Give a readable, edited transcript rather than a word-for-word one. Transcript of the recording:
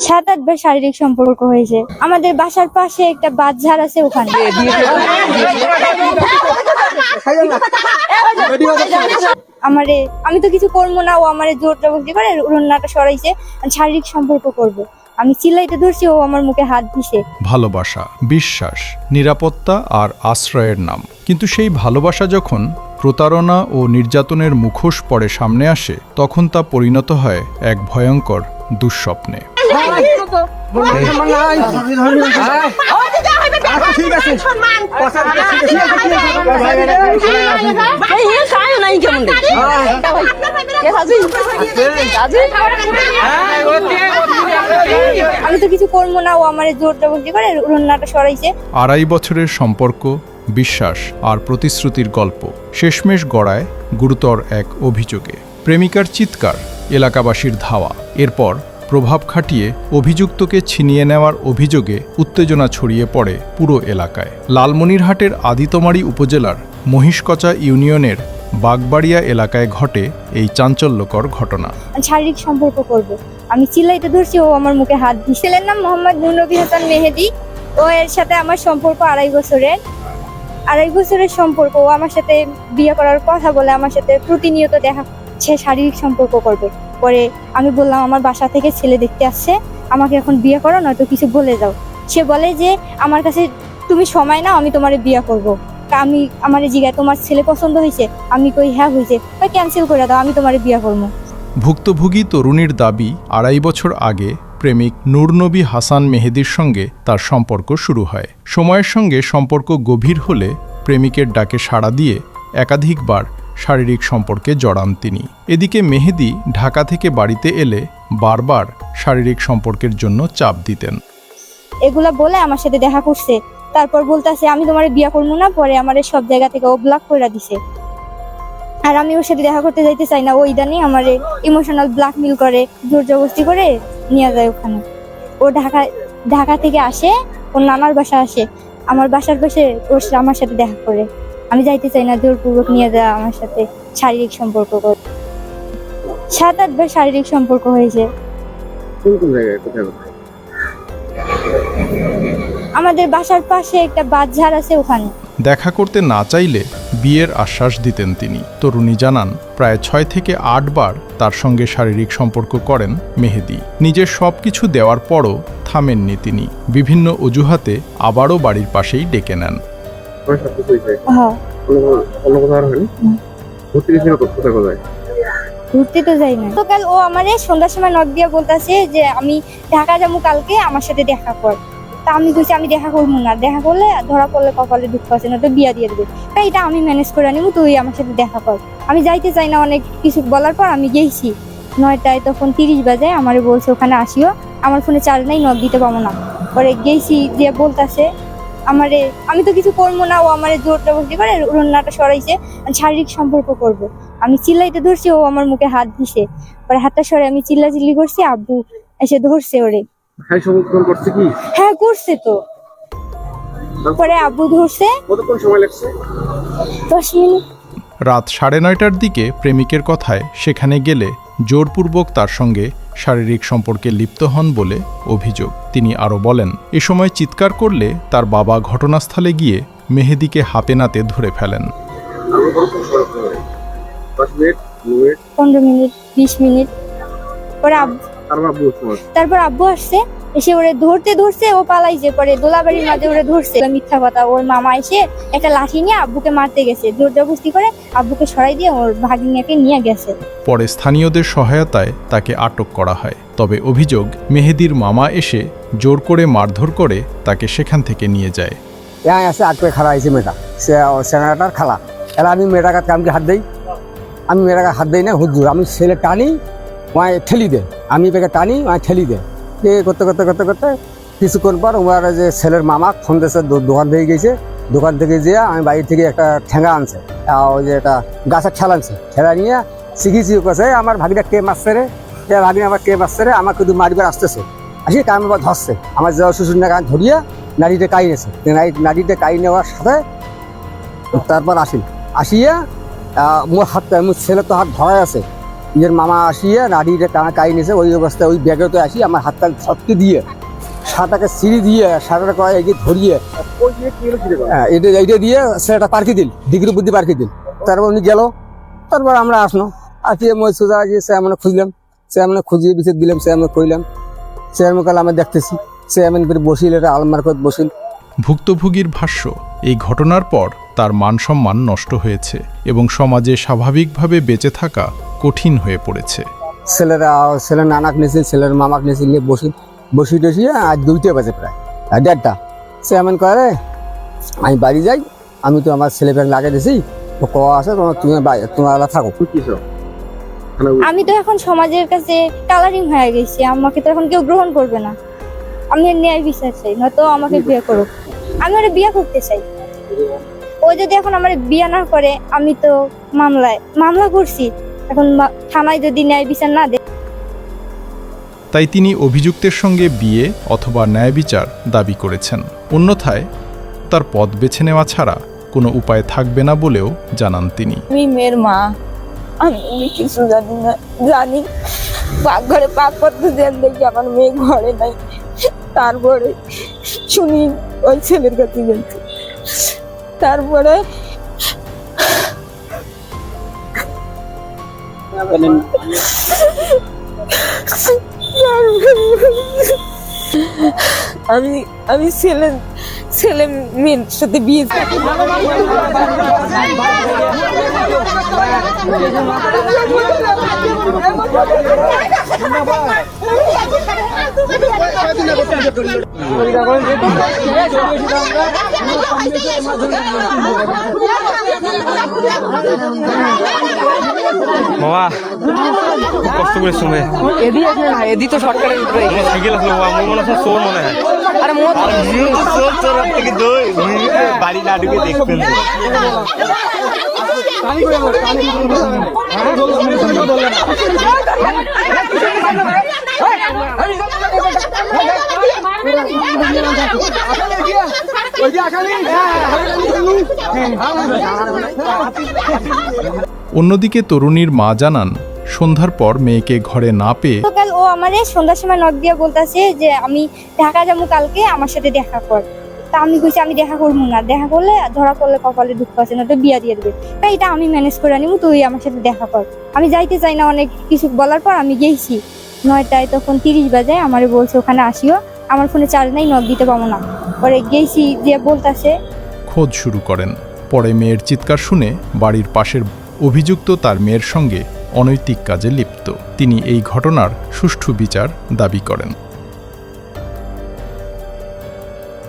7-8 বার শারীরিক সম্পর্ক হয়েছে। আমাদের বাসার পাশে একটা বাজার আছে, ওখানে আমি তো কিছু করবো না, ও আমারে জোর জবরদস্তি করে ওড়নাটা সরাইছে, শারীরিক সম্পর্ক করবে। আমি চিল্লাইতে ধরছি, ও আমার মুখে হাত দিছে। ভালোবাসা, বিশ্বাস, নিরাপত্তা আর আশ্রয়ের নাম। কিন্তু সেই ভালোবাসা যখন প্রতারণা ও নির্যাতনের মুখোশ পরে সামনে আসে, তখন তা পরিণত হয় এক ভয়ঙ্কর দুঃস্বপ্নে। আমি তো কিছু করবো না, ও আমারে জোর জবরদস্তি করে ওড়নাটা সরাইছে। 2.5 বছরের সম্পর্ক, বিশ্বাস আর প্রতিশ্রুতির গল্প শেষমেশ গড়ায় গুরুতর এক অভিযোগে। প্রেমিকার চিৎকার, এলাকাবাসীর ধাওয়া, এরপর প্রভাব খাটিয়ে অভিযুক্তকে ছিনিয়ে নেওয়ার অভিযোগে উত্তেজনা ছড়িয়ে পড়ে পুরো এলাকায়। লালমনিরহাটের আদিতমারী উপজেলার মহিষকচা ইউনিয়নের বাগবাড়িয়া এলাকায় ঘটে এই চাঞ্চল্যকর ঘটনা। শারীরিক সম্পর্ক করবে, আমি চিল্লাইতে ধরছি, ও আমার মুখে হাত দিছে। ছেলের নাম মোহাম্মদ নুরনবী হাসান মেহেদি। ও এর সাথে আমার সম্পর্ক 2.5 বছরের সম্পর্ক। ও আমার সাথে বিয়ে করার কথা বলে, আমার সাথে প্রতিনিয়ত দেখাচ্ছে শারীরিক সম্পর্ক করবে। পরে আমি বললাম, আমার বাসা থেকে ছেলে দেখতে আসছে, আমাকে এখন বিয়ে করো, নয়তো কিছু বলে যাও। সে বলে যে আমার কাছে তুমি সময় নাও, আমি তোমার বিয়ে করবো। আমি আমার জিগায়, তোমার ছেলে পছন্দ হয়েছে? আমি কই হ্যাঁ হয়েছে। ওই ক্যান্সেল করে দাও, আমি তোমার বিয়ে করবো। ভুক্তভোগী তরুণীর দাবি, 2.5 বছর আগে প্রেমিক নুরনবী হাসান মেহেদির সঙ্গে তার সম্পর্ক শুরু হয়। সময়ের সঙ্গে সম্পর্ক গভীর হলে প্রেমিকের ডাকে সাড়া দিয়ে একাধিকবার শারীরিক সম্পর্কে জড়ান তিনি। এদিকে মেহেদি ঢাকা থেকে বাড়িতে এলে বারবার শারীরিক সম্পর্কের জন্য চাপ দিতেন। এগুলা বলে আমার সাথে দেখা করছে, তারপর বলতেছে আমি তোমার বিয়ে করবো না। পরে আমার সব জায়গা থেকে ও ব্লক করে দিছে, আর আমি ওর সাথে দেখা করতে যাইতে চাই না। ও ইদানিং আমার ইমোশনাল ব্ল্যাকমেল করে, জোর জবরদস্তি করে নিয়ে যায় ওখানে। ও ঢাকা থেকে আসে, ওর নানার বাসা আসে, আমার বাসার পাশে ওর আমার সাথে দেখা করে। আমি যাইতে চাই না, জোরপূর্বক নিয়ে যায় আমার সাথে শারীরিক সম্পর্ক করে। 7-8 বার শারীরিক সম্পর্ক হয়েছে। আমাদের বাসার পাশে একটা বাজার আছে, ওখানে। দেখা করতে না চাইলে বিয়ের আশ্বাস দিতেন তিনি। তরুণী জানান, প্রায় 6 থেকে 8 বার তার সঙ্গে শারীরিক সম্পর্ক করেন মেহেদি। নিজের সবকিছু দেওয়ার পরও থামেননি তিনি। বিভিন্ন অজুহাতে আবারও বাড়ির পাশেই ডেকে নেন। ঘুরতে তো যাই না। তো কাল ও আমারে সন্ধ্যার সময় নক দিয়ে বলতেছে যে আমি ঢাকা যাবো কালকে, আমার সাথে দেখা কর। তা আমি কইছি আমি দেখা করবো না, দেখা করলে ধরা পড়লে কপালে দুঃখ আছে, না তো বিয়া দিয়ে দেবে। তাই এটা আমি ম্যানেজ করে নিবো, তুই আমার সাথে দেখা কর। আমি যাইতে চাই না। অনেক কিছু বলার পর আমি গেছি 9টায়, তখন 30 বাজে আমারে বলছে ওখানে আসিও। আমার ফোনে চার্জ নাই, নক দিতে পারবো না। পরে গেছি, যে বলতেছে আমি তো কিছু করবো না, ও আমারে জোর জবরদস্তি করে ওড়নাটা সরাইছে, শারীরিক সম্পর্ক করবে। আমি চিল্লাইতে ধরছি, ও আমার মুখে হাত দিছে। পরে হাতটা সরে আমি চিল্লাচিল্লি করছি, আব্বু এসে ধরছে ওরে। হ্যাঁ করছে তো। পরে আব্বু ধরছে। কতক্ষণ সময় লাগছে? 10 মিনিট। রাত 9:30টার দিকে প্রেমিকের কথায় সেখানে গেলে জোরপূর্বক তার সঙ্গে শারীরিক সম্পর্কে লিপ্ত হন বলে অভিযোগ। তিনি আরও বলেন, এ সময় চিৎকার করলে তার বাবা ঘটনাস্থলে গিয়ে মেহেদিকে হাতে নাতে ধরে ফেলেন। 15 মিনিট 20 মিনিট পরে তারপর আব্বু আসছে, এসে ওরে ধরছে, ও পালাইছে। পরে দোলাবাড়ির মাঝে ওরে ধরছে। মিথ্যা কথা। ওর মামা এসে একটা লাঠি নিয়ে আব্বুকে মারতে গেছে, জোর জবরদস্তি করে আব্বুকে সরাই দিয়ে ওর ভাগিনাকে নিয়ে গেছে। পরে স্থানীয়দের সহায়তায় তাকে আটক করা হয়। তবে অভিযোগ, মেহেদির মামা এসে জোর করে মারধর করে তাকে সেখান থেকে নিয়ে যায়। এসে আটকে খাড়া হয়েছে মেয়েটা, সেনাটার খালা। এলা আমি মেয়েটাকে কামকে হাত দেই, আমি মেয়েটাকে হাত দেই না, হুজুর আমি ছেলে টানি ওয়াই ঠেলি দে, আমি পেকে টানি ওয়াই ঠেলি দে। করতে করতে করতে করতে কিছুক্ষণ পর ওর যে ছেলের মামা ফোন দিয়েছে, দোকান থেকে গেছে। দোকান থেকে যেয়ে আমি বাড়ি থেকে একটা ঠেঙ্গা আনছে, ওই যে একটা গাছের ঠেলা আনছে। ঠেলা নিয়ে শিখিয়েছি, কাছে আমার ভাগিটা কে মারছে রে, ভাগিনা আমার কে মারছে রে, আমার কিন্তু মারিবার আসতেছে। আসি কাম আবার ধরছে, আমার যে শ্বশুর না গান ধরিয়া নারীতে কাই নেছে। নারীতে কাই নেওয়ার সাথে তারপর আসিয়া মোর ছেলে তো হাত ধরাই আছে, নিজের মামা আসিয়ে নাড়িটা টানা কাই নিয়েছে, ওই অবস্থায় ওই ব্যাগে তো আসি আমার হাতটা ছটকে দিয়ে সাঁতাকে সিঁড়ি দিয়ে সাঁতার করে এগিয়ে ধরিয়ে এইটা দিয়ে সেটা পার্কি দিল, ডিগ্রি বুদ্ধি পার্কি দিল। তারপর উনি গেল, তারপর আমরা আসলো, আসিয়ে মই সোজা গিয়ে সে আমরা খুঁজলাম, সে আমরা খুঁজিয়ে বিচার দিলাম, সে আমরা কইলাম, সে আমি কাল আমরা দেখতেছি, সে এমন করে বসিল, এটা আলমার করে বসিল। ভুক্তভোগীর ভাষ্য, এই ঘটনার পর তার মানসম্মান নষ্ট হয়েছে এবং সমাজে স্বাভাবিকভাবে বেঁচে থাকা কঠিন হয়ে পড়েছে। ছেলের নানাক নিয়েছিল, ছেলের মামাক নিয়েছিল, নিয়ে বসি টসিয়ে আজ 2টা বাজে প্রায় 1:30। সে এমন করে আমি বাড়ি যাই, আমি তো আমার ছেলে পেলে লাগিয়ে দিয়েছি, ও ক আছে তোমার থাকো। আমি তো এখন সমাজের কাছে কালারিং হয়ে গেছি, আমাকে তো এখন কেউ গ্রহণ করবে না। আমি ন্যায় বিচার চাই, নয়তো আমাকে বিয়ে করুক। আমি ওরা বিয়ে করতে চাই। ও যদি এখন আমার বিয়ে না করে, আমি তো মামলা করছি, এখন থানায় যদি ন্যায় বিচার না দেয়। তাই তিনি অভিযুক্তের সঙ্গে বিয়ে অথবা ন্যায় বিচার দাবি করেছেন। অন্যথায় তার পথ বেছে নেওয়া ছাড়া কোনো উপায় থাকবে না বলেও জানান তিনি। আমি মেয়ের মা, আমি কিছু জানি না, জানি পাকঘরে পাক করতে দেন দেখি আমার মেয়ে ঘরে নাই। তারপরে শুনি ওই ছেলের কাছে গেছে, তারপরে আমি ছেলে মেয়ের সাথে বিয়ে বাবা খুব কষ্ট করে শুনে এদি আছে না, এদি তো সরকারের উপরে সাইকেল আসলো বাবা, আমার মনে হয় চোর মনে হয়। আরে মত চোর চোর থেকে দই বাড়ি না ঢুকে দেখবেন। অন্যদিকে তরুণীর মা জানান, সন্ধ্যার পর মেয়েকে ঘরে না পেয়ে গতকাল ও আমারে সন্ধ্যার সময় নক দিয়ে বলতেছে যে আমি ঢাকা যাবো কালকে, আমার সাথে দেখা কর। তা আমি কইছি আমি দেখা করবো না, দেখা করলে ধরা পড়লে কপালে দুঃখ আছে, না তো বিয়া দিয়ে দেবে। তাই এটা আমি ম্যানেজ করে নিবো, তুই আমার সাথে দেখা কর। আমি যাইতে চাই না, অনেক কিছু বলার পর আমি গেছি 9টায়, তখন 30 বাজে আমারে বলছে ওখানে আসিও, আমার ফোনে চার্জ নাই, নক দিতে পাবো না। পরে গেছি, যে বলতেছে খোঁজ শুরু করেন। পরে মেয়ের চিৎকার শুনে বাড়ির পাশের অভিযুক্ত তার মেয়ের সঙ্গে অনৈতিক কাজে লিপ্ত। তিনি এই ঘটনার সুষ্ঠু বিচার দাবি করেন।